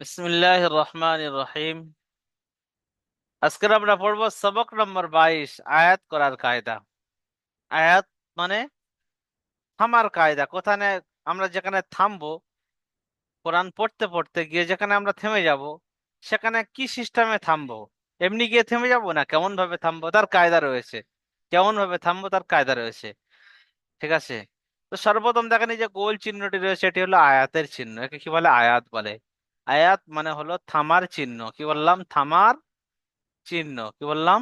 বিসমিল্লাহির রহমানির রহিম। আজকের আমরা পড়ব সবক নম্বর 22, আয়াত করার কায়দা। আয়াত মানে থামার কায়দা। কোথানে আমরা যেখানে থামবো, কোরআন পড়তে পড়তে গিয়ে যেখানে আমরা থেমে যাব, সেখানে কি সিস্টেমে থামবো? এমনি গিয়ে থেমে যাব না, কেমন ভাবে থামবো তার কায়দা রয়েছে। কেমন ভাবে থামবো তার কায়দা রয়েছে। ঠিক আছে? তো সর্বপ্রথম দেখেন, এই যে গোল চিহ্নটি রয়েছে, এটি হলো আয়াতের চিহ্ন। একে কি বলে? আয়াত বলে। আয়াত মানে হলো থামার চিহ্ন। কি বললাম? থামার চিহ্ন। কি বললাম?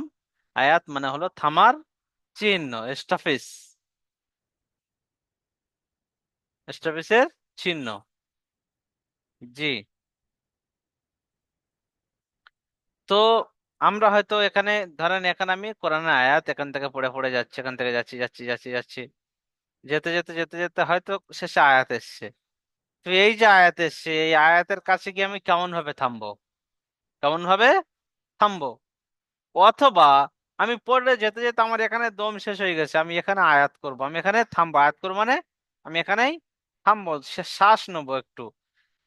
আয়াত মানে হলো থামার চিহ্ন। স্টপেজ, স্টপেজের চিহ্ন। জি। তো আমরা হয়তো এখানে, ধরেন এখানে আমি কোরআনের আয়াত এখান থেকে পড়ে পড়ে যাচ্ছি, এখান থেকে যাচ্ছি যাচ্ছি যাচ্ছি যাচ্ছি, যেতে যেতে যেতে যেতে হয়তো শেষে আয়াত এসছে। তো এই যে আয়াত এসছে, এই আয়াতের কাছে গিয়ে আমি কেমন ভাবে থামবো? কেমন ভাবে থামবো? অথবা আমি পড়লে যেতে যেতে আমার এখানে দম শেষ হয়ে গেছে, আমি এখানে আয়াত করব, আমি এখানে থামবো। আয়াত করবো মানে আমি এখানেই থামবো, শ্বাস নেবো একটু,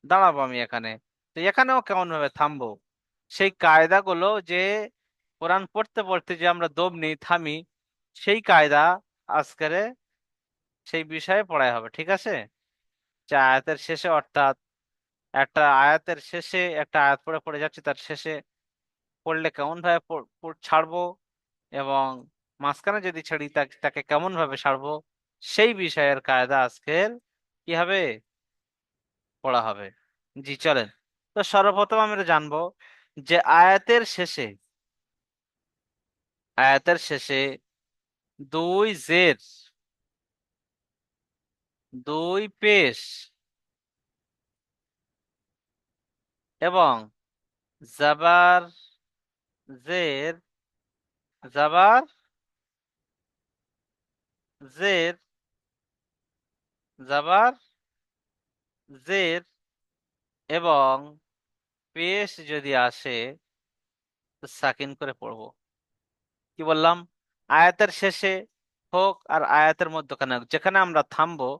দাঁড়াবো আমি এখানে। তো এখানেও কেমন ভাবে থামবো? সেই কায়দাগুলো, যে কোরআন পড়তে পড়তে যে আমরা দম নিই, থামি, সেই কায়দা আজকের সেই বিষয়ে পড়াই হবে। ঠিক আছে? যে আয়াতের শেষে, অর্থাৎ একটা আয়াতের শেষে, একটা আয়াত পড়ে পড়ে যাচ্ছি, তার শেষে পড়লে কেমন ভাবে ছাড়বো, এবং মাঝখানে যদি ছাড়ি তাকে তাকে কেমন ভাবে ছাড়বো, সেই বিষয়ের কায়দা আজকের কি হবে? পড়া হবে। জি, চলেন। তো সর্বপ্রথম আমরা জানবো যে আয়াতের শেষে দুই জের, দুই পেশ এবং জাবার জের, জাবার জের, জাবার জের এবং পেশ যদি আসে, তো সাকিন করে পড়বো। কি বললাম? আয়াতের শেষে হোক আর আয়াতের মধ্যখানে হোক, যেখানে আমরা থামবো,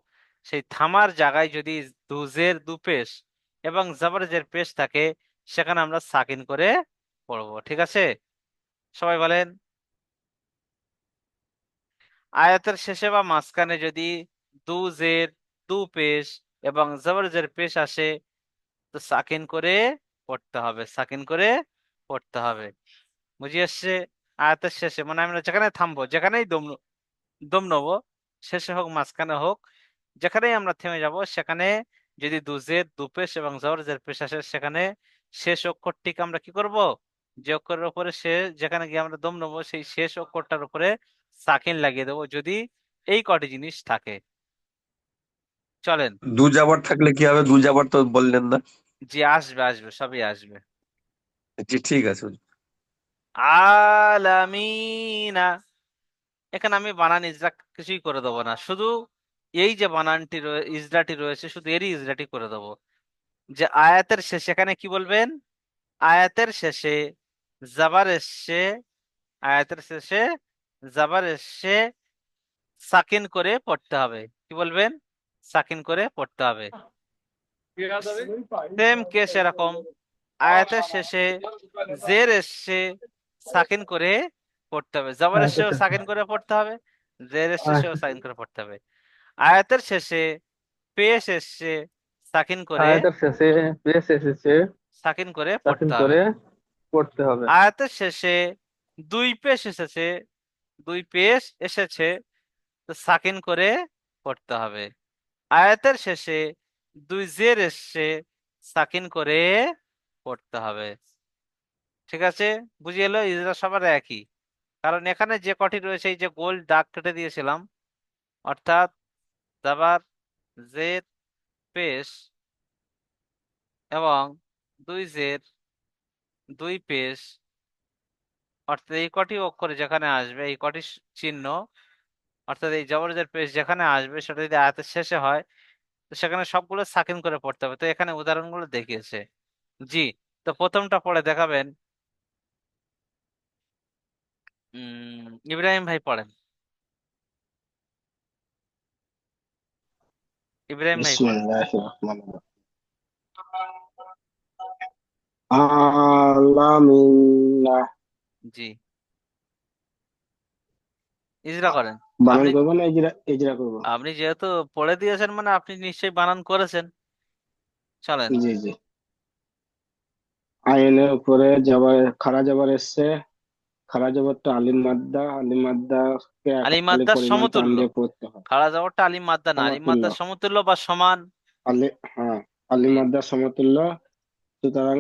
সেই থামার জায়গায় যদি দুজের দুপেশ এবং জাবরের পেশ থাকে, সেখানে আমরা সাকিন করে পড়বো। ঠিক আছে? সবাই বলেন। আয়াতের শেষে বা মাঝখানে যদি দুজের, দু পেশ এবং জাবরের পেশ আসে, তো সাকিন করে পড়তে হবে, সাকিন করে পড়তে হবে। বুঝিয়ে আসছে? আয়াতের শেষে মানে আমরা যেখানে থামবো, যেখানেই দম দম নেবো, শেষে হোক মাঝখানে হোক, যেখানেই আমরা থেমে যাব, সেখানে যদি দুজের, দুপেশ এবং জবরের পেশ আসে, সেখানে শেষ অক্ষরটিকে আমরা কি করব? যে অক্ষরের উপরে শেষ, যেখানে গিয়ে আমরা দম নেবো, সেই শেষ অক্ষরটার উপরে সাকিন লাগিয়ে দেবো, যদি এই কটি জিনিস থাকে। চলেন। দু জাবার থাকলে কি হবে? দু জাবার তো বললেন না। জি, আসবে আসবে, সবই আসবে। জি, ঠিক আছে। আলামিনা, এখানে আমি বানান ইজরা কিছুই করে দেবো না, শুধু এই যে বানানটি ইজরাটি রয়েছে, শুধু এরই ইজরাটি করে দেবো। যে আয়াতের শেষে এখানে কি বলবেন? আয়াতের শেষে জাবার এসছে, আয়াতের শেষে জাবার এসছে, সাকিন করে পড়তে হবে। কি বলবেন? সাকিন করে পড়তে হবে। সেম কেস এরকম, আয়াতের শেষে জের এসছে, সাকিন করে পড়তে হবে। জাবার এসছেও সাকিন করে পড়তে হবে, জের এসছে সেও সাকিন করে পড়তে হবে। আয়াতের শেষে পেশ এসছে, সাকিন করে, আয়াতের শেষে পেশ এসেছে, সাকিন করে সাকিন পড়তে হবে। করে পড়তে হবে। আয়াতের শেষে দুই পেশ এসেছে, দুই পেশ এসেছে, তো সাকিন করে পড়তে হবে। আয়াতের শেষে দুই জের এসছে, সাকিন করে পড়তে হবে। ঠিক আছে? বুঝে এলো? ইজরা সবার একই, কারণ এখানে যে কটি রয়েছে, এই যে গোল দাগ কেটে দিয়েছিলাম, অর্থাৎ দাবার, জের, পেশ এবং দুই জের, দুই পেশ, অর্থাৎ এই কটি অক্ষরে যেখানে আসবে, এই কটি চিহ্ন, অর্থাৎ এই জবরজের পেশ যেখানে আসবে, সেটা যদি আয়াতের শেষে হয়, তো সেখানে সবগুলো সাকিন করে পড়তে হবে। তো এখানে উদাহরণগুলো দেখিয়েছে। জি। তো প্রথমটা পড়ে দেখাবেন। ইব্রাহিম ভাই পড়েন। ইব্রাহিম ভাই পড়েন। বিসমিল্লাহির রহমানির রহিম। আলামিন। জি, ইজরা করেন। বানান আপনি করবো না ইজরা ইজরা করবো? আপনি যেহেতু পড়ে দিয়েছেন মানে আপনি নিশ্চয়ই বানান করেছেন। চলেন। জি জি। আইনের উপরে জবর, খাড়া জবর এসছে। খাড়া জবরটা আলিম মাদ্দাকে আলিম একালি মাদ্দার পরিমাণ টান সমতুল্য। দিয়ে পড়তে হয়। খাড়া জবরটা আলিম মাদ্দা না, আলিম সমতুল্য। মাদ্দার সমতুল্য বা সমান। হ্যাঁ, আলিম জি, মাদ্দার সমতুল্য। সুতরাং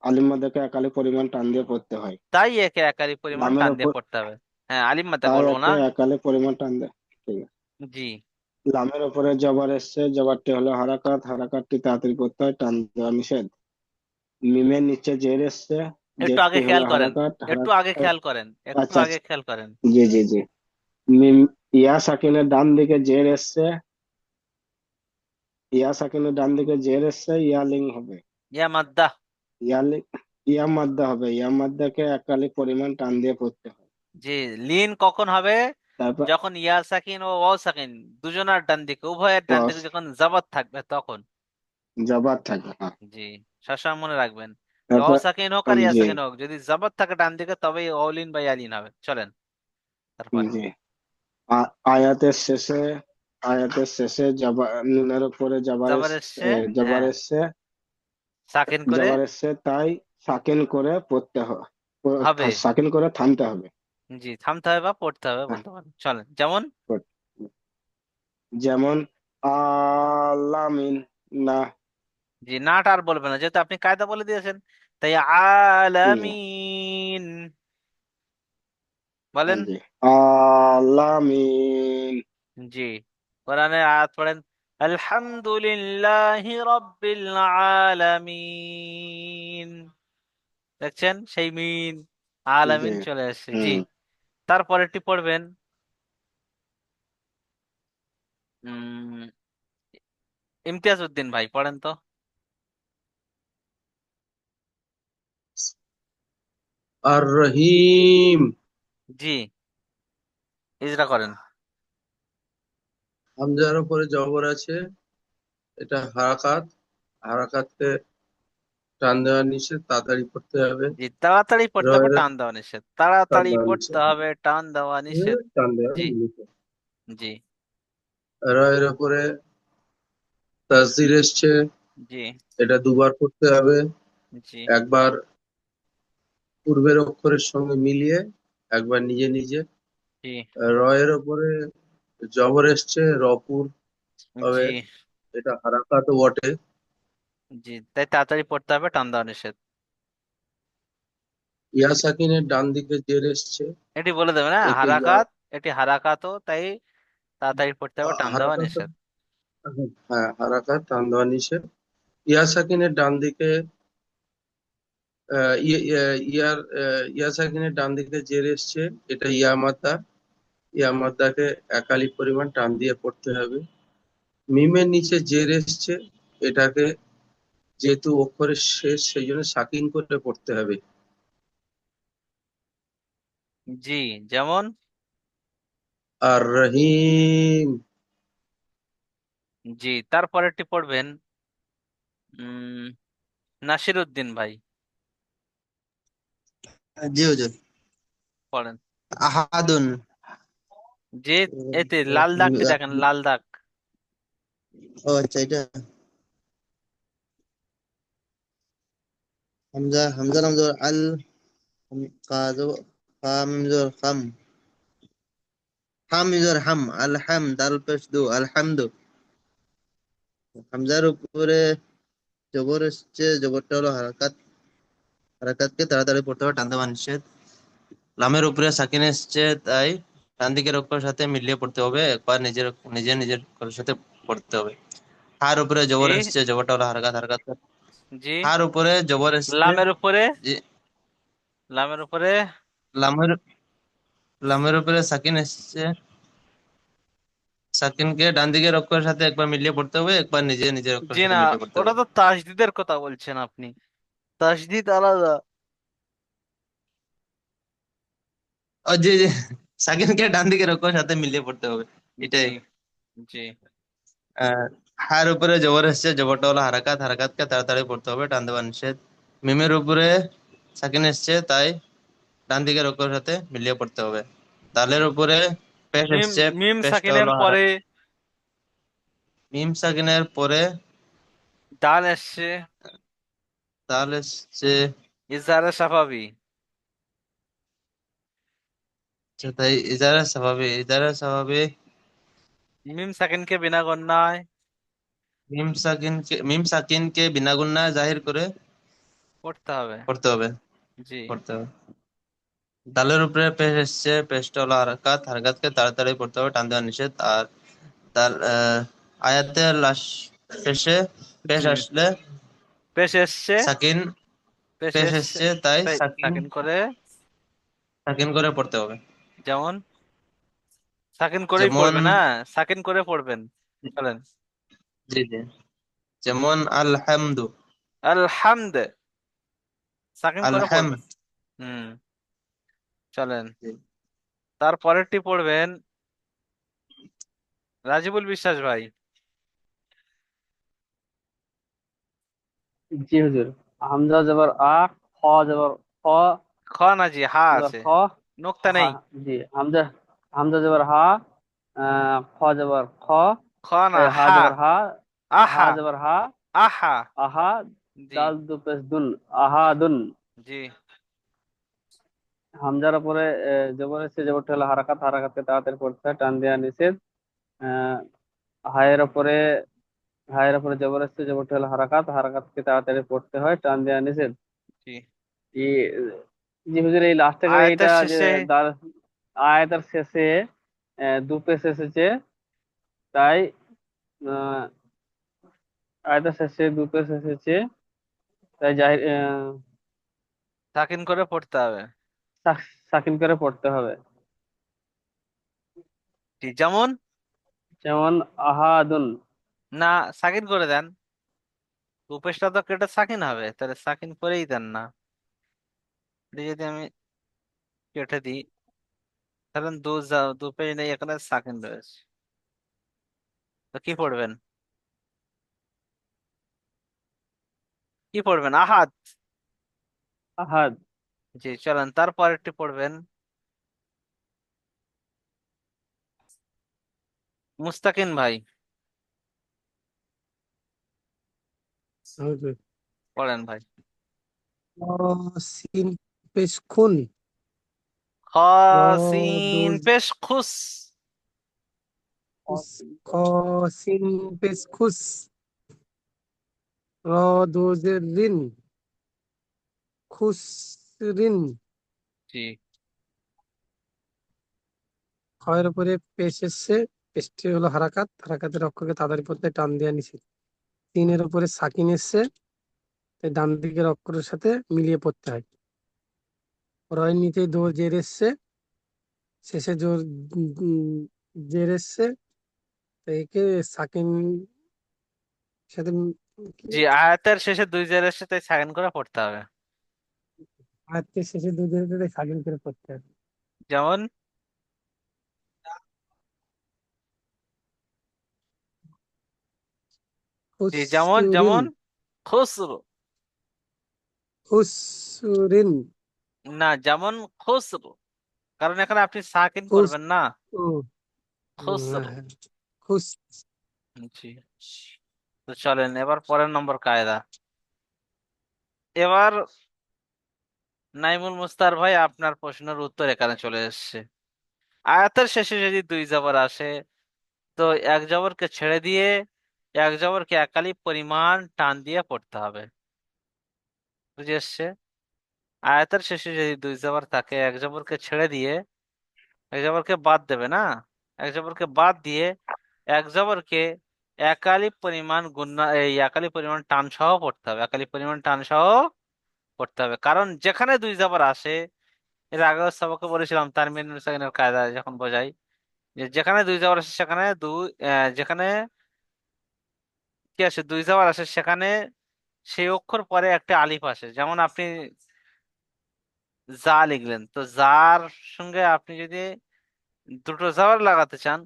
আলিম মাদ্দাকে একালি পরিমাণ টান দিয়ে পড়তে হয়। তাই একে একারি পরিমাণ লামের টান দিয়ে উপর পড়তে হবে। হ্যাঁ, আলিম মাদ্দা তাই বলবো না। একে একালি পরিমাণ টান দিয়ে, ঠিক আছে। জি, লামের উপরে জবর এসছে, জবরটি হলো হারাকাত, হারাকাতটি তাড়াতাড়ি পড়তে হয়, টান দেওয়া নিষেধ। মিমের নিচে জের এসছে, একটু আগে জেরটি হলো খেয়াল করেন, হারাকাত, একটু আগে খেয়াল করেন, একটু আচ্ছা আগে আচ্ছা। খেয়াল করেন। জি জি জি। মিম, ইয়া সাকিনের ডান দিকে জের এসছে, ইয়া সাকিনের ডান দিকে জের এসছে, ইয়া লিঙ্ক হবে। ইয়া মাদ্দা। ইয়া লিঙ্ক, ইয়া মাদ্দা হবে। ইয়া মাদ্দাকে এককালি পরিমাণ টান দিয়ে পড়তে হয়। জি, লিন কখন হবে? তারপর যখন ইয়া সাকিন ও ওয়াও সাকিন দুজনার ডান দিকে, উভয়ের ডান বস, দিকে যখন জবর থাকবে তখন। জবাব থাকে, হ্যাঁ। জি, সবসময় মনে রাখবেন যে ওয়াও তারপর সাকিন হোক আর ইয়া জি সাকিন হোক, যদি জবর থাকে ডান দিকে তবেই ওয়ালিন বা ইয়ালিন হবে। চলেন তারপরে। জি। আয়াতের শেষে, আয়াতের শেষে জবা, নুনের উপরে জবর এসছে। জবর হ্যাঁ, এসছে, সাকিন করে জবর এসছে, তাই সাকিন করে পড়তে হবে, হবে। সাকিন করে থামতে হবে। জি, থামতে হবে বা পড়তে হবে হ্যাঁ, বলতে পারেন। চলেন যেমন। যেমন আলামিন, না। জি, নাট আর বলবেন না যেহেতু আপনি কায়দা বলে দিয়েছেন। তাই জি আলামিন বলেন। জি। আলামিন। জি, কোরআনে আয়াত পড়েন, আলহামদুলিল্লাহি রাব্বিল আলামিন। দেখছেন সেই মিন, জি। আলামিন চলে এসেছে। জি, হুম। তারপরেরটি পড়বেন। উম ইমতিয়াজ উদ্দিন ভাই পড়েন তো। আর রহিম। জি, ইজরা করেন। হামজার উপরে জবর আছে, এটা হারাকাত। হারাকাতকে টান দেওয়া নিষেধ, তাড়াতাড়ি পড়তে হবে। জি, তাড়াতাড়ি পড়তে হবে, রয়ের টান দেওয়া নিষেধ। টান তাড়াতাড়ি দেওয়া পড়তে নিষেধ, হবে, টান দেওয়া নিষেধ। টান দেওয়া জি, নিষেধ। জি, রয়ের উপরে তাসদির এসছে, জি, এটা দুবার পড়তে হবে। জি, একবার পূর্বের অক্ষরের সঙ্গে মিলিয়ে, একবার নিজে নিজে। জি, রয়ের উপরে জবর এসছে, রপুর হবে, জি, এটা হারাকাতও বটে। জি, তাই তাড়াতাড়ি পড়তে হবে, টান দেওয়া নিষেধ। ইয়া সাকিনের ডান দিকে জের এসছে, এটি বলে দেবেন, হ্যাঁ একে ইয়া, হারাকাত। এটি হারাকাতও, তাই তাড়াতাড়ি পড়তে হবে, টান দেওয়া হারাকাত, নিষেধ। হ্যাঁ হারাকাত টান দেওয়া নিষেধ। ইয়া সাকিনের ডান দিকে ইয়া সাকিনের ডান দিকে জের এসছে, এটা ইয়া মাদ্দা। ইয়া মাদ্দাকে একালি পরিমাণ টান দিয়ে পড়তে হবে। মিমের নিচে জের এসছে, এটাকে যেহেতু অক্ষরের শেষ সেই জন্য সাকিন করে পড়তে হবে। জি, যেমন। আর রহিম। জি, তারপরেরটি পড়বেন। উম নাসির উদ্দিন ভাই জি হুজুর। পড়েন। আহাদুন। যে, এতে লাল দাগটি দেখেন, লাল দাগ। ও আচ্ছা, এটা হামজা, হামজা নাম জবর আল, কাজ, খাম জবর খাম, হাম জবর হাম, আল হাম, দাল পেশ দু, আলহামদু। হামজার উপরে জবর এসছে, জবরটা হলো হারাকাত, হারাকাতকে তাড়াতাড়ি পড়তে হবে, টানতে বান নিষেধ। লামের উপরে সাকিন এসছে, তাই ডান দিকের অক্ষরের সাথে মিলিয়ে পড়তে হবে, একবার নিজের নিজের নিজের অক্ষরের সাথে পড়তে হবে। হার উপরে জি, জবর এসছে, জবরটা হলো হারাকাত, হারাকাত। জি, হার উপরে জবর এসছে, লামের উপরে, যে লামের উপরে। লামের, লামের উপরে সাকিন এসছে, সাকিনকে ডান দিকের অক্ষরের সাথে একবার মিলিয়ে পড়তে হবে, একবার নিজে নিজের জি অক্ষরের সাথে না, মিলিয়ে পড়তে ওটা হবে। তো তাসদিদের কথা বলছেন আপনি। তাসদিদ আলাদা। ও জি জি, সাকিনকে ডান দিকের অক্ষরের সাথে মিলিয়ে পড়তে হবে, জি, এটাই। জি, আহ হার উপরে জবর এসছে, জবরটা হলো হারাকাত, হারাকাতকে তাড়াতাড়ি পড়তে হবে, টান দেওয়া নিষেধ। মিমের উপরে সাকিন এসছে তাই ডান দিকের অক্ষরের সাথে মিলিয়ে পড়তে হবে। দালের উপরে পেশ মিম এসছে, মিম পেশটা সাকিনের হলো পরে মিম সাকিনের পরে ডাল এসছে, দাল এসছে। ইজারে সাফাবি। আচ্ছা, তাই ইজারা স্বাভাবিক। মিম সাকিনকে বিনা গণ্যায় মিম সাকিনকে বিনা গুণায় জাহির করে পড়তে হবে। পড়তে হবে। জি। পড়তে হবে। দালের উপরে পেশ এসছে, পেশটা হলো হারাকাত, হারাকাতকে তাড়াতাড়ি পড়তে হবে, টান দেওয়া নিষেধ। আর তার আয়াতের শেষে পেশ জি, আসলে পেশ এসছে, সাকিন, পেশ পেশ এসছে, এসছে তাই তাই সাকিন, সাকিন করে। সাকিন করে পড়তে হবে। যেমন সাকিন করেই যেমন, পড়বেন, হ্যাঁ, সাকিন করে পড়বেন। চলেন। জি জি, যেমন আলহামদু, আলহামদ, সাকিন করে আলহাম, পড়বেন। হুম। চলেন, জি তারপরেরটি পড়বেন রাজিবুল বিশ্বাস ভাই। জি হুজুর। হামজা জবর আ, খ জবর খ, খ না জি, হা জবর আছে, খ, নোক্তা হা। নেই। জি, হামজা, হামজা জবর হা, খ জবর খ, খ না, হা হা। জবর হা, হা আহা, জবর হা, আহা। আহা। জি। দাল দু পেশ দুন, আহাদুন। জি। হামজার উপরে জবর এসে, জবরটা হলো হারাকাত, হারাকাতকে তাড়াতাড়ি পড়তে হয়, টান দেওয়া নিষেধ। আহ, হায়ের উপরে, হায়ের উপরে জবর এসে, জবরটা হলো হারাকাত, হারাকাতকে তাড়াতাড়ি পড়তে হয়, টান দেওয়া নিষেধ। জি। ই জি হুজুর, এই লাস্টে করে এইটা আয়াতের যে শেষে। দাল, আয়াতের শেষে দু পেশ এসেছে, তাই আহ, আয়াতের শেষে দু পেশ এসেছে, তাই যাই সাকিন করে পড়তে হবে। সাকিন করে পড়তে হবে। জি, যেমন, যেমন আহাদুন। না, সাকিন করে দেন। উপেশটা তো কেটে সাকিন হবে, তাহলে সাকিন করেই দেন না। এটা যদি আমি কেটে দিই, তাহলে দু পেজ নেই, এখানে সাকিন রয়েছে। তো কি পড়বেন? কি পড়বেন? আহাদ। আহাদ। জি, চলেন তারপরেরটি পড়বেন মুস্তাকিন ভাই। হুজুর। পড়েন ভাই। সিন পেশ খুন, খ র সিন দোজ পেশ খুস। খুস, খ সিন পেশ খুস, র দোজের রিন, খুস রিন। জি। খয়ের উপরে পেশ এসছে, পেশটি হলো হারাকাত, হারাকাতের অক্ষরকে তাড়াতাড়ি পড়তে টান দেওয়া নিষেধ। তিনের উপরে সাকিন এসছে, তাই ডান দিকের অক্ষরের সাথে মিলিয়ে পড়তে হয়। রয়ের নিচে দো জের এসছে, শেষে জোর জের এসছে, তাই একে সাকিন সাথে কি জি, আয়াতের শেষে দুই জের এসে, তাই সাকিন করে পড়তে হবে। আয়াতের শেষে দো জের এসছে, তাই সাকিন করে পড়তে হয়। যেমন, জি, যেমন হুসরিন, যেমন খুসরু। হুসরিন, না, যেমন খুসরু, কারণ এখানে আপনি সাকিন হুস করবেন না। ও, খুসরু। হ্যাঁ, হুস। জি। তো চলেন এবার পরের নম্বর কায়দা। এবার নাইমুল মুস্তার ভাই, আপনার প্রশ্নের উত্তর এখানে চলে এসেছে। আয়াতের শেষে যদি দুই জবর আসে, তো এক জবরকে ছেড়ে দিয়ে এক জবরকে একালি পরিমাণ টান দিয়ে পড়তে হবে। বুঝে এসছে? আয়াতের শেষে যদি দুই জবর থাকে, এক জবরকে ছেড়ে দিয়ে এক জবরকে বাদ দেবে না, এক জবরকে বাদ দিয়ে এক জবরকে একালি পরিমাণ গুণা, এই একালি পরিমাণ টান সহ পড়তে হবে, একালি পরিমাণ টান সহ পড়তে হবে। কারণ যেখানে দুই জবর আসে, এর আগেও সবকে বলেছিলাম তানবিন সাকিনের কায়দা যখন বোঝাই, যে যেখানে দুই জবর আসে সেখানে যেখানে কি আসে, দুই জবর আসে, সেখানে সেই অক্ষর পরে একটা আলিফ আসে। যেমন আপনি যা লিখলেন, তো যার সঙ্গে আপনি যদি দুটো জবর লাগাতে চান,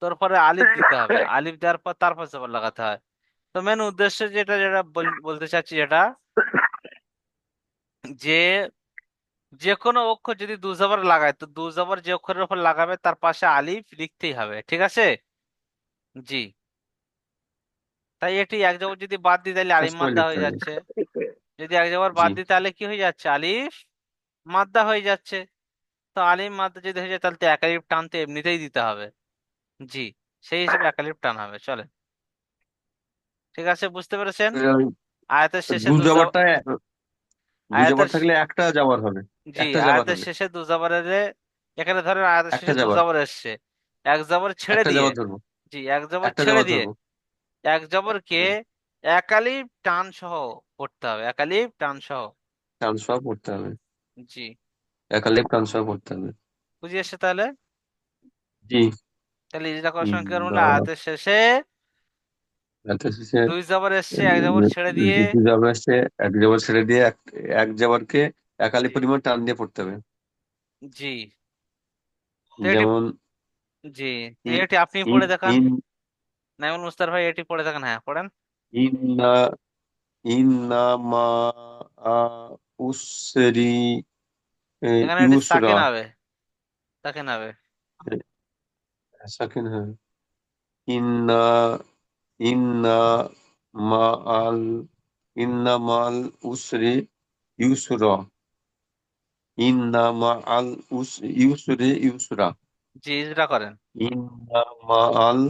তোর পরে আলিফ দিতে হবে, আলিফ দেওয়ার পর তারপর জবর লাগাতে হয়। তো মেন উদ্দেশ্য যেটা যেটা বলতে চাচ্ছি, যেটা যে যে কোনো অক্ষর যদি দু জবর লাগায় তো দু জবর যে অক্ষরের উপর লাগাবে তার পাশে আলিফ লিখতেই হবে, ঠিক আছে? জি। তাই এটি এক জবর যদি বাদ দিই তাহলে আলিফ সবসময় মাদ্দা লিখতে হয়ে হবে। যাচ্ছে। যদি এক জবর জি বাদ দিই তাহলে কি হয়ে যাচ্ছে? আলিফ মাদ্দা হয়ে যাচ্ছে। তো আলিফ মাদ্দা যদি হয়ে যায় তাহলে তো এক আলিফ টান তো এমনিতেই দিতে হবে। জি, সেই হিসেবে এক আলিফ টান হবে, চলে। ঠিক আছে, বুঝতে পেরেছেন? ওই আয়াতের শেষে দু দু জবর, জবরটা দু জবর আয়াতের থাকলে একটা জবর হবে, জি, একটা জবর আয়াতের হবে, শেষে দু জবরের, এখানে ধরেন আয়াতের একটা শেষে দু জবর, জবর এসছে, এক জবর ছেড়ে একটা দিয়ে, জবর ধরবো, জি, এক জবর একটা ছেড়ে জবর দিয়ে ধরবো। এক জবরকে একালিফ টান সহ পড়তে হবে, একালিফ টান সহ। ট্রান্সফার করতে হবে, জি, একালিপ ট্রান্সফার করতে হবে। বুঝে এসছে তাহলে? জি। তাহলে ইজরা করার সময় কি করবো বলে, না, আয়াতের শেষে এত শেষে দুই জবর এসছে, এক জবর ছেড়ে দিয়ে, দু জবর আসছে, এক জবর ছেড়ে দিয়ে এক জবরকে একালি জি, পরিমাণ টান দিয়ে পড়তে হবে। জি, তো এটি, যেমন জি, তো ইন এটি আপনি ইন পড়ে দেখান। ইন নাইমুল মুস্তার ভাই এটি পড়ে দেখান, হ্যাঁ পড়েন। ইন্না ইন্না মা আ উসরি এখানে এটি ইউসরা। সাকিন হবে, সাকিন হবে। সাকিন, হ্যাঁ। ইন্না ইন্না মা আল ইন্না মাল উসরি ইউসরা। ইন্না মা আল ইউসরি ইউসরা। জি, ইজরা করেন, ইন্না মা আল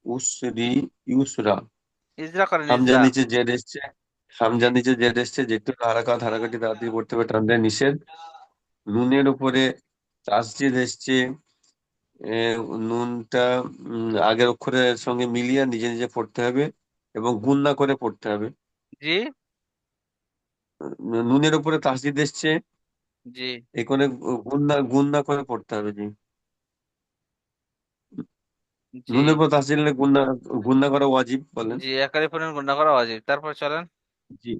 উসরি ইউসরা। ইজরা করেন, হামজা ইজরা। নিচে জেড এসছে, জি, হামজা নিচে জেড এসছে, যেহেতু হারাকাটি তাড়াতাড়ি পড়তে হবে, টান দেওয়া নিষেধ। নুনের উপরে তাসজিদ এসছে, এ, নুনটা আগের অক্ষরের সঙ্গে মিলিয়ে নিজে নিজে পড়তে হবে এবং গুণনা করে পড়তে হবে। জি, নুনের উপরে তাসজিদ এসছে, জি, এখানে গুণনা গুণনা করে পড়তে হবে। জি। জি, নুনের উপর তাসজিদ হলে গুণনা গুণনা করা ওয়াজিব বলেন। জি, একালি পরিমাণ গুণা করা উচিত, তারপর চলেন। জি।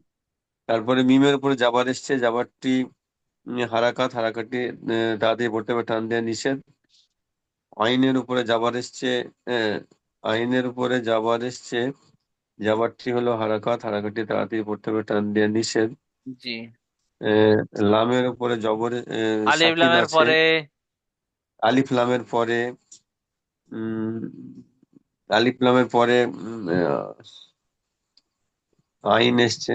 তারপরে মিমের উপরে জাবার এসছে, জাবারটি হারাকাটি তাড়াতাড়ি পড়তে হবে, টান দেওয়া নিষেধ। আইনের উপরে জাবার এসছে, আহ, আইনের উপরে জাবার এসছে, জাবারটি হলো হারাকাটি তাড়াতাড়ি পড়তে হবে, টান দেওয়া নিষেধ। জি, আহ, লামের উপরে জবর আলিফ সাকিন লামের আছে, পরে, আলিফ লামের পরে উম আলিফ লামের পরে আইন এসছে,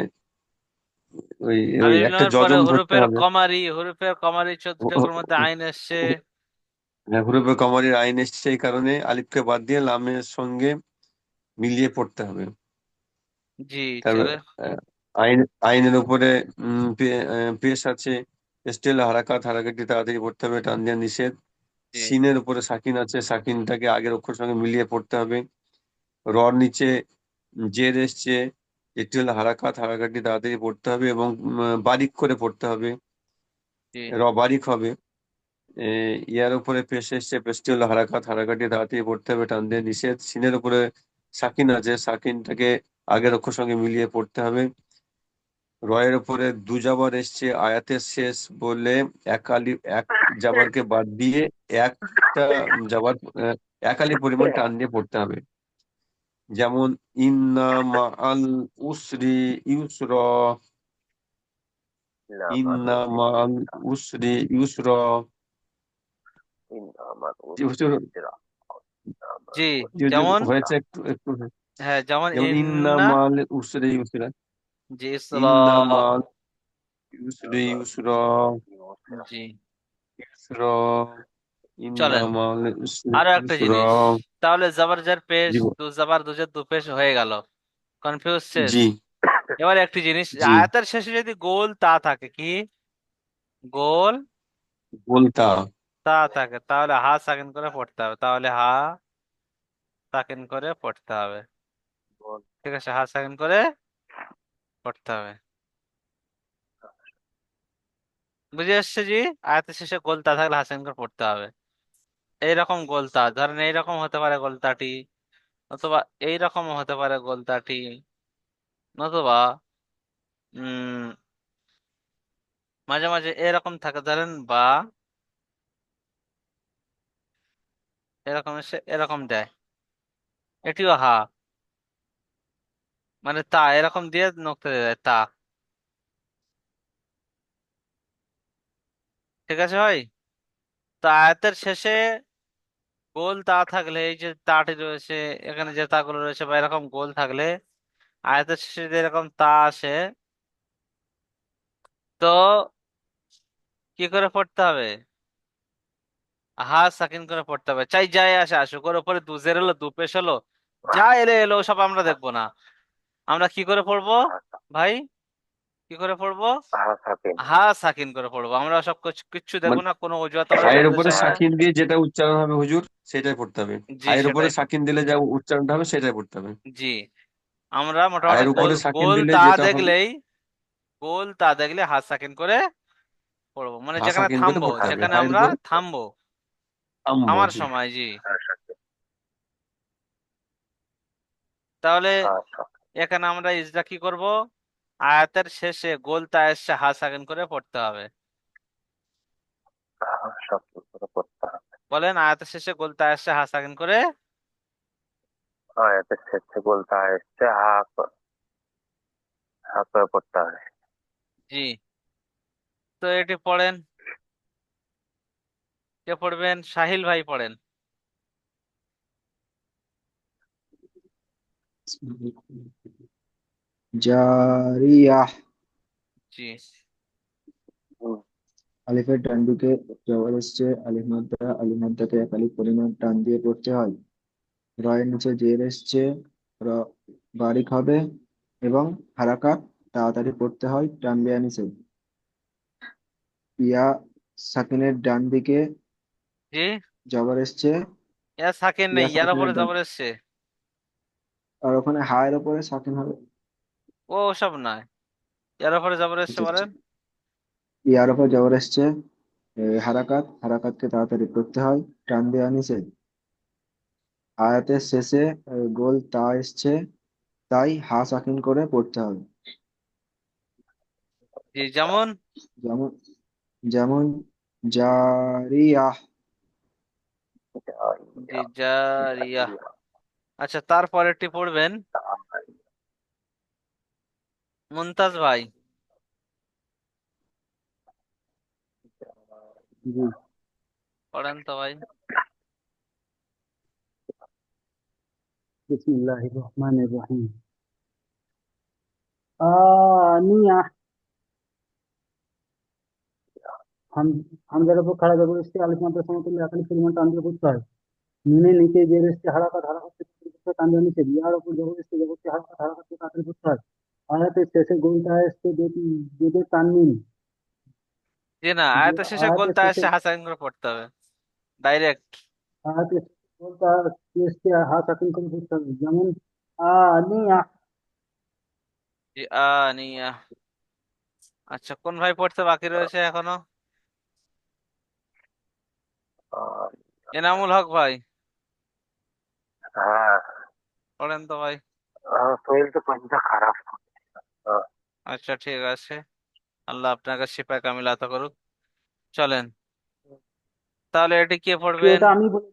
ওই ওই আলিফ একটা লামের পরে যজম ধরতে হুরুফের হবে। কমারি, হুরুফের কমারি 14টার মধ্যে আইন এসছে। হুরুফে কমারির আইন এসছে, এই কারণে আলিফকে বাদ দিয়ে লামের সঙ্গে মিলিয়ে পড়তে হবে। জি, তারপর চলে। আহ, আইন আইনের উপরে পেশ আছে, পেশটি হলো হারাকাটি তাড়াতাড়ি পড়তে হবে, টান দেওয়া নিষেধ। জি, সিনের উপরে সাকিন আছে, সাকিনটাকে আগের অক্ষর সঙ্গে মিলিয়ে পড়তে হবে। রর নিচে জের এসছে, এটি হলো হারাকাটি তাড়াতাড়ি পড়তে হবে এবং বারিক করে পড়তে হবে, জি, বারিক হবে। ইয়ার উপরে পেশ এসছে, পেশটি হলো হারাকাটি তাড়াতাড়ি পড়তে হবে, টান দিয়ে নিষেধ। সিনের উপরে সাকিন আছে, সাকিনটাকে আগের অক্ষর সঙ্গে মিলিয়ে পড়তে হবে। রয়ের উপরে দু জাবার এসছে আয়াতের শেষ বলে, এক জাবারকে বাদ দিয়ে একটা জাবার এক আলিফ পরিমাণ টান দিয়ে পড়তে হবে। যেমন ইন্না মাআল উসরি ইউসরা, ইন্না মাআল উসরি ইউসরা। জি, যদি যেমন, হয়েছে একটু একটু, হ্যাঁ, যেমন যেমন ইন্না ইন্না, মাল উসরি ইউসরা, জি, ইসরা, ইন্না মাল ইউসরি ইউসরা, জি, ইউসরা, ইন্না চলেন। মাল উসরি আরো একটা ইউসরা। জিনিস, তাহলে জাবার জার পেশ, জি দু জাবার দুজের দু পেশ হয়ে গেল, কনফিউজ শেষ। জি এবার একটি জিনিস, জি আয়াতের শেষে যদি গোল তা থাকে, কি গোল বলতা। তা থাকে, তাহলে হা সাকিন করে পড়তে হবে, তাহলে হা সাকিন করে পড়তে হবে। ঠিক আছে, হা সাকিন করে পড়তে হবে। বুঝে আসছে জি? আয়াতের শেষে গোল তা থাকলে হা সাকিন করে পড়তে হবে। এইরকম গোলতা ধরেন, এইরকম হতে পারে গোলতাটি, অথবা এইরকম হতে পারে গোলতাটি, নতুবা উম মাঝে মাঝে এরকম থাকে ধরেন, বা এরকম এসে এরকম দেয়, এটিও হা, মানে তা এরকম দিয়ে নকতে দেয় তা। ঠিক আছে ভাই? তো আয়াতের শেষে গোল তা থাকলে, এই যে তাটি রয়েছে, এখানে যে তাগুলো রয়েছে বা এরকম গোল থাকলে আয়াতের শেষে যদি এরকম তা আসে, তো কি করে পড়তে হবে? হা সাকিন করে পড়তে হবে, চাই যাই আসে আসুক, ওর উপরে দু জের এলো দু পেশ হলো, যা এলে এলো, সব আমরা দেখবো না। আমরা কি করে পড়বো ভাই? কি করে পড়বো? হা সাকিন করে পড়বো আমরা, সব কিচ্ছু দেখবো মানে না, কোনো অজুহাত আমরা হায়ের সামনে উপরে সামনে। সাকিন দিয়ে যেটা উচ্চারণ হবে হুজুর সেটাই পড়তে হবে। জি হায়ের উপরে সেটাই। সাকিন দিলে যা উচ্চারণটা হবে সেটাই পড়তে হবে। জি, আমরা মোটামুটি হায়ের গোল উপরে সাকিন গোল দিলে তা যেটা হবে দেখলেই, গোল তা দেখলে হাত সাকিন করে পড়বো, মানে হা যেখানে সাকিন করে থামবো, পড়তে হবে, যেখানে হায়ের আমরা উপরে থামবো আম্মু আমার জি। সময়। জি, তাহলে এখানে আমরা ইজরা কি করব? আয়াতের শেষে গোল তা এসে হা সাকিন করে পড়তে হবে। বলেন, আয়াতের শেষে গোল তা এসে হা সাকিন করে। জি, তো এটি পড়েন। কে পড়বেন? সাহিল ভাই পড়েন। জারিয়াহ। জি, আলিফের ডান দিকে জবর এসছে, আলিফ মাদ্দাকে এক আলিফ পরিমাণ টান দিয়ে পড়তে হয়। রয়ের নিচে জের এসছে, র বারিক হবে এবং হারাকাত তাড়াতাড়ি পড়তে হয়, টান দেয়া নিষেধ। ইয়া সাকিনের ডান দিকে জি, জবর এসছে, ইয়া সাকিন নেই, ইয়া ইয়ার উপরে সাকিনের ডান, জবর এসছে। আর ওখানে হায়ের উপরে সাকিন হবে। ও সব নয়, ইয়ার উপরে জবর এসছে আচ্ছা, আচ্ছা। বলেন। ইয়ার উপর জবর এসছে, হারাকাতকে তাড়াতাড়ি করতে হয়, টান দেয়া নিষেধ। আয়াতের শেষে গোল তা এসছে, তাই হা সাকিন করে পড়তে হবে। জি, যেমন। যেমন যেমন জারিয়াহ। জি, জারিয়া। আচ্ছা, তারপরেরটি পড়বেন মুনতাজ ভাই। জি। পড়েন তো ভাই। বিসমিল্লাহির রহমানির রহিম। আনিয়া। হাম হামজার উপর খাড়া জবর এসছে, আলিফ মাত্রা সমতুল্য একালি পরিমাণ টান দিয়ে পড়তে হয়। নুনের নিচে জের এসছে, হারাকাত টান দিয়ে নিচে। ইয়ার উপর জবর এসছে, জবরকে হারাকাত তাড়াতাড়ি পড়তে হয়। আয়াতের শেষে গোলটা এসছে, দুটো তানমিন। জি না, আয়াতের শেষে গোল আয়াতের তা শেষে এসে হা সাকিন করে পড়তে হবে ডাইরেক্ট। আয়াতের গোলটা এসছে, হা সাকিন করে পড়তে হবে। যেমন আনিয়া। জি, আনিয়া। আচ্ছা, কোন ভাই পড়তে বাকি রয়েছে এখনো? এনামুল হক ভাই, পড়েন তো ভাই। আচ্ছা, ঠিক আছে, আল্লাহ আপনাকে শিফায়ে কামিল আতা করুক। চলেন, তাহলে এটি কে কি পড়বেন? ওটা আমি বলে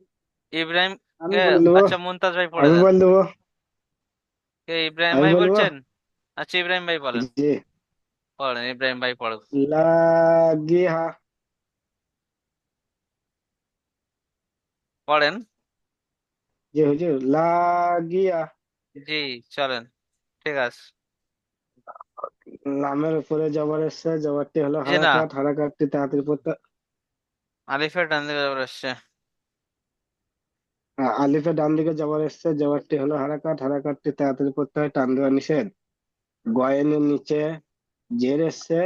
ইব্রাহিম আমি কে? বলে বলবো, আচ্ছা, মুনতাজ ভাই পড়ে আমি দেন। বল দেবো, কে, ইব্রাহিম আমি ভাই বলবো। বলছেন? আচ্ছা, ইব্রাহিম ভাই বলেন। জি, পড়েন, ইব্রাহিম ভাই পড়ুক। লাগিহা। পড়েন। জি হুজুর, লাগিয়া। জি, চলেন, ঠিক আছে। লামের উপরে জবর এসছে, জবরটি হলো জি না, হারাকাতটি তাড়াতাড়ি পড়তে। আলিফের ডান দিকে জবর এসছে। আলিফের ডান দিকে জবর এসছে, জবরটি হলো হারাকাতটি তাড়াতাড়ি পড়তে হয়, টান দেওয়া নিষেধ। গয়েনের নিচে জের এসছে,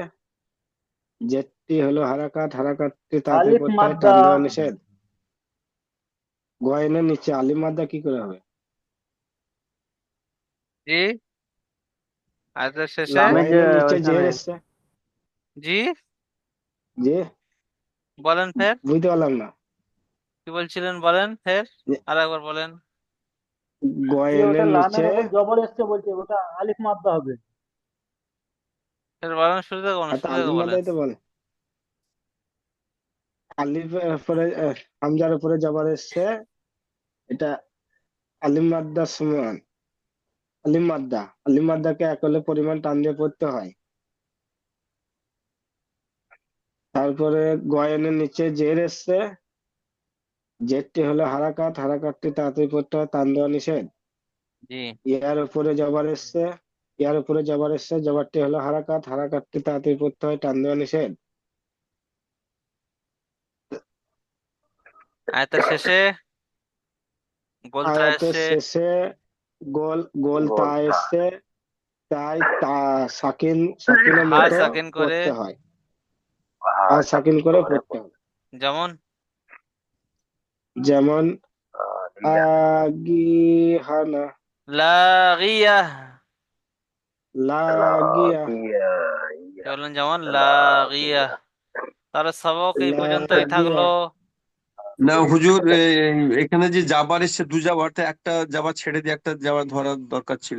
জেরটি হলো হারাকাতটি তাড়াতাড়ি আলিফ পড়তে হয়, টান মাদ্দা। দেওয়া নিষেধ। গয়েনের নিচে আলিফ মাদ্দা কি করে হবে? জি, আয়াতের শেষে। লামে যে গয়েনের নিচে ওইখানে জের এসছে। জি, জি, বলেন ফের। বুঝতে পারলাম না। কি বলছিলেন বলেন ফের, যে আর একবার বলেন। যে ওটা গয়েনের লামের নিচে, উপর জবর এসছে বলছে, ওটা আলিফ মাদ্দা হবে। ফের বলেন, শুরু থেকে বলেন, শুরু থেকে আলিফ বলেন। মাদ্দাই তো বলে। আলিফের উপরে হামজার উপরে জবর এসছে, এটা আলিম মাদ্দা সমান। আলিম মাদ্দাকে একলে পরিমাণ টান দিয়ে পড়তে হয়। তারপরে গয়েনের নিচে জের এসছে, জেরটি হলো হারাকাত, হারাকাতটি তাড়াতাড়ি পড়তে হয়, টান দেওয়া নিষেধ। জি। ইয়ার উপরে জবর এসছে, ইয়ার উপরে জবর এসছে, জবরটি হলো হারাকাত, হারাকাতটি তাড়াতাড়ি পড়তে হয়, টান দেওয়া নিষেধ। আয়াতের শেষে গোলতা আয়াতের এসছে, শেষে গোল গোল তা এসছে, তাই তা সাকিনের হায় মতো সাকিন করে, পড়তে হয়, আর সাকিন করে পড়তে হয়। যেমন যেমন আগিহানা, লাগিয়াহ, লাগিয়া, কি বললেন? যেমন লাগিয়াহ। তাহলে সবক এই পর্যন্তই থাকলো। লাগিয়া। না হুজুর, এখানে যে জাবার এসছে দু জাবার, তো একটা জাবার ছেড়ে দিয়ে একটা জাবার ধরার দরকার ছিল।